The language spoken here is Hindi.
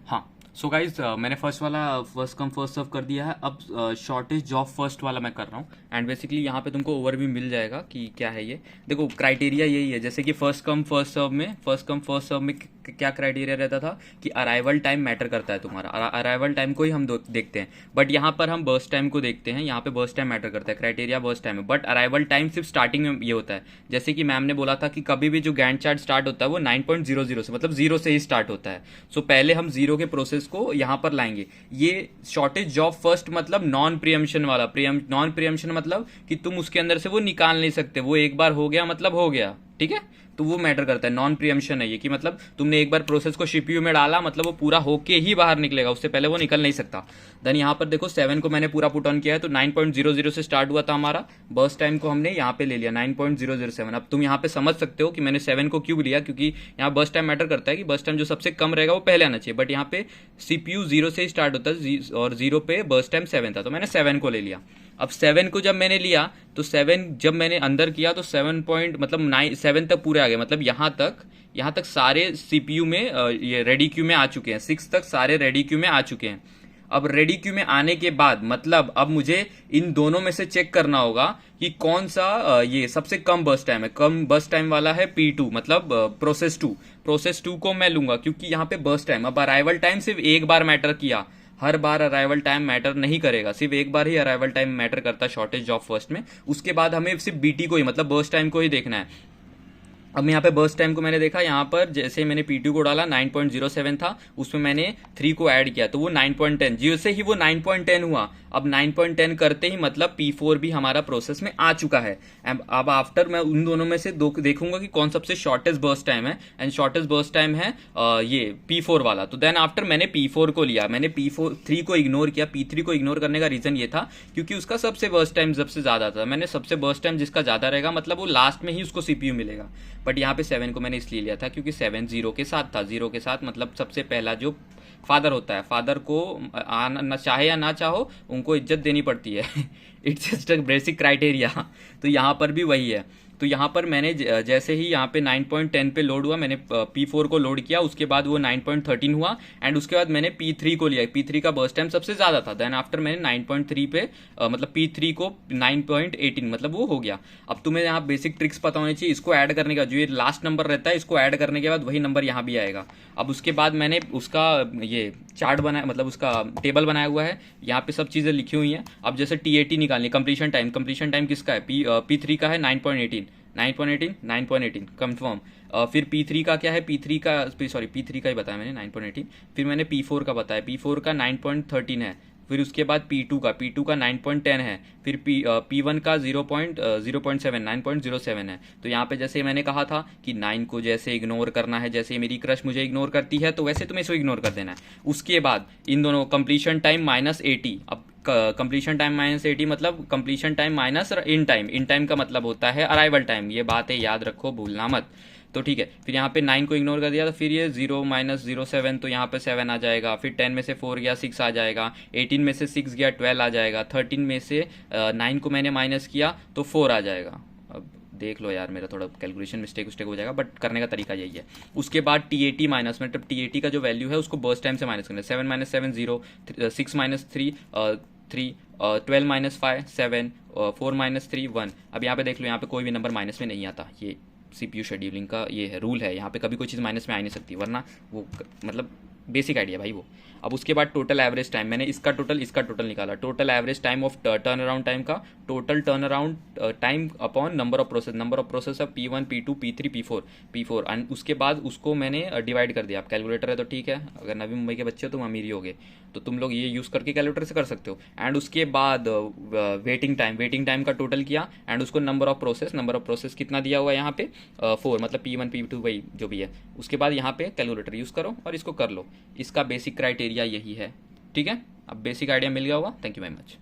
हाँ, सो गाइज मैंने फर्स्ट वाला फर्स्ट कम फर्स्ट सर्व कर दिया है। अब शॉर्टेज जॉब फर्स्ट वाला मैं कर रहा हूँ एंड बेसिकली यहाँ पे तुमको ओवरव्यू मिल जाएगा कि क्या है ये। देखो क्राइटेरिया यही है, जैसे कि फर्स्ट कम फर्स्ट सर्व में क्या क्राइटेरिया रहता था कि अराइवल टाइम मैटर करता है तुम्हारा, अराइवल टाइम को ही हम देखते हैं। बट यहाँ पर हम बर्स्ट टाइम को देखते हैं, यहाँ पे बर्स्ट टाइम मैटर करता है, क्राइटेरिया बर्स्ट टाइम है, बट अराइवल टाइम सिर्फ स्टार्टिंग में ये होता है। जैसे कि मैम ने बोला था कि कभी भी जो गैंट चार्ट स्टार्ट होता है वो 9.00 से, मतलब जीरो से ही स्टार्ट होता है। सो पहले हम जीरो के प्रोसेस को यहाँ पर लाएंगे। ये शॉर्टेज जॉब फर्स्ट मतलब नॉन प्रियम्पशन वाला, नॉन प्रियम्पशन मतलब कि तुम उसके अंदर से वो निकाल नहीं सकते, वो एक बार हो गया मतलब हो गया, ठीक है। तो वो मैटर करता है, नॉन प्रियम्पशन है ये, कि मतलब तुमने एक बार प्रोसेस को सीपीयू में डाला मतलब वो पूरा होके ही बाहर निकलेगा, उससे पहले वो निकल नहीं सकता। देन यहाँ पर देखो 7 को मैंने पूरा पुट ऑन किया है, तो 9.00 से स्टार्ट हुआ था हमारा, बर्स्ट टाइम को हमने यहाँ पे ले लिया 9.007। अब तुम यहाँ पे समझ सकते हो कि मैंने 7 को क्यों लिया, क्योंकि यहाँ बर्स्ट टाइम मैटर करता है कि बर्स्ट टाइम जो सबसे कम रहेगा वो पहले आना चाहिए। बट यहाँ पे सीपीयू 0 से ही स्टार्ट होता है और 0 पे बर्स्ट टाइम 7 था, तो मैंने 7 को ले लिया। अब 7 को जब मैंने लिया तो 7 जब मैंने अंदर किया तो 7 पॉइंट मतलब 7 तक पूरे आ गए, मतलब यहाँ तक सारे सीपीयू में ये रेडी क्यू में आ चुके हैं, 6 तक सारे रेडी क्यू में आ चुके हैं। अब रेडी क्यू में आने के बाद मतलब अब मुझे इन दोनों में से चेक करना होगा कि कौन सा ये सबसे कम बर्स्ट टाइम है। कम बर्स्ट टाइम वाला है P2, मतलब प्रोसेस 2 को मैं लूंगा, क्योंकि यहाँ पे बर्स्ट टाइम, अब अराइवल टाइम सिर्फ एक बार मैटर किया, हर बार अराइवल टाइम मैटर नहीं करेगा, सिर्फ एक बार ही अराइवल टाइम मैटर करता है शॉर्टेज जॉब फर्स्ट में। उसके बाद हमें सिर्फ बीटी को ही, मतलब बर्स्ट टाइम को ही देखना है। अब यहाँ पे बर्स्ट टाइम को मैंने देखा, यहाँ पर जैसे मैंने P2 को डाला 9.07 था, उसमें मैंने 3 को ऐड किया तो वो 9.10, जैसे ही वो 9.10 हुआ, अब 9.10 करते ही मतलब P4 भी हमारा प्रोसेस में आ चुका है। अब आफ्टर मैं उन दोनों में से देखूंगा कि कौन सबसे शॉर्टेस्ट बर्स्ट टाइम है, एंड शॉर्टेस्ट बर्स्ट टाइम है ये P4 वाला। तो देन आफ्टर मैंने P4 को लिया, मैंने P3 को इग्नोर किया। P3 को इग्नोर करने का रीजन ये था क्योंकि उसका सबसे बर्स्ट टाइम सबसे ज्यादा था, मैंने सबसे बर्स्ट टाइम जिसका ज्यादा रहेगा मतलब वो लास्ट में ही उसको सीपीयू मिलेगा। बट यहाँ पे 7 को मैंने इसलिए लिया था क्योंकि 7 0 के साथ था, 0 के साथ मतलब सबसे पहला जो फादर होता है, फादर को आना चाहे या ना चाहो उनको इज्जत देनी पड़ती है it's just a basic criteria. तो यहाँ पर भी वही है। तो यहाँ पर मैंने जैसे ही यहाँ पे 9.10 पे लोड हुआ, मैंने P4 को लोड किया, उसके बाद वो 9.13 हुआ, एंड उसके बाद मैंने P3 को लिया। P3 का बर्स्ट टाइम सबसे ज्यादा था, देन आफ्टर मैंने 9.3 पे मतलब P3 को 9.18 मतलब वो हो गया। अब तुम्हें यहाँ बेसिक ट्रिक्स पता होनी चाहिए, इसको ऐड करने का जो ये लास्ट नंबर रहता है इसको ऐड करने के बाद वही नंबर यहाँ भी आएगा। अब उसके बाद मैंने उसका ये चार्ट बनाया, मतलब उसका टेबल बनाया हुआ है, यहाँ पे सब चीजें लिखी हुई हैं। अब जैसे TAT निकालनी, कंप्लीशन टाइम किसका है, P3 का है 9.18 कंफर्म। फिर P3 का क्या है, P3 का ही बताया मैंने 9.18। फिर मैंने P4 का बताया, P4 का 9.13 है। फिर उसके बाद P2 का 9.10 है। फिर P1 का 0.07 9.07 है। तो यहाँ पे जैसे मैंने कहा था कि 9 को जैसे इग्नोर करना है, जैसे मेरी क्रश मुझे इग्नोर करती है तो वैसे तुम्हें इसको इग्नोर कर देना है। उसके बाद इन दोनों कंप्लीशन टाइम -80। अब कंप्लीशन टाइम -80 मतलब completion time minus in time का मतलब होता है अराइवल टाइम, ये बात है याद रखो, भूलना मत। तो ठीक है, फिर यहाँ पे 9 को इग्नोर कर दिया तो फिर ये 0 -07, तो यहाँ पे 7 आ जाएगा। फिर 10 में से 4 गया 6 आ जाएगा, 18 में से 6 गया 12 आ जाएगा, 13 में से 9 को मैंने माइनस किया तो 4 आ जाएगा। अब देख लो यार, मेरा थोड़ा कैलकुलेशन मिस्टेक हो जाएगा, बट करने का तरीका यही है। उसके बाद TAT माइनस, मतलब TAT का जो वैल्यू है उसको बर्स्ट टाइम से माइनस करना है। 7 - 7 0, 6 - 3 3, 12 - 5 7, 4 - 3 1। अब यहाँ पे देख लो, यहाँ पे कोई भी नंबर माइनस में नहीं आता, ये CPU शेड्यूलिंग का ये है, रूल है, यहाँ पे कभी कोई चीज़ माइनस में आ नहीं सकती, वरना वो मतलब बेसिक आइडिया भाई वो। अब उसके बाद टोटल एवरेज टाइम, मैंने इसका टोटल निकाला, total average time of turn around time का, total turn around time upon number of process of P1 P2 P3 P4 and उसके बाद उसको मैंने डिवाइड कर दिया। आप कैलकुलेटर है तो ठीक है, अगर नवी मुंबई के बच्चे हो तुम अमीर ही होगे तो तुम लोग ये यूज़ करके कैलकुलेटर से कर सकते हो। एंड उसके बाद वेटिंग टाइम का टोटल किया, एंड उसको नंबर ऑफ प्रोसेस कितना दिया हुआ है यहाँ पे 4, मतलब P1 P2 वही जो भी है। उसके बाद यहाँ पे कैलकुलेटर यूज़ करो और इसको कर लो। इसका बेसिक क्राइटेरिया यही है, ठीक है। अब बेसिक आइडिया मिल गया होगा। Thank you very much.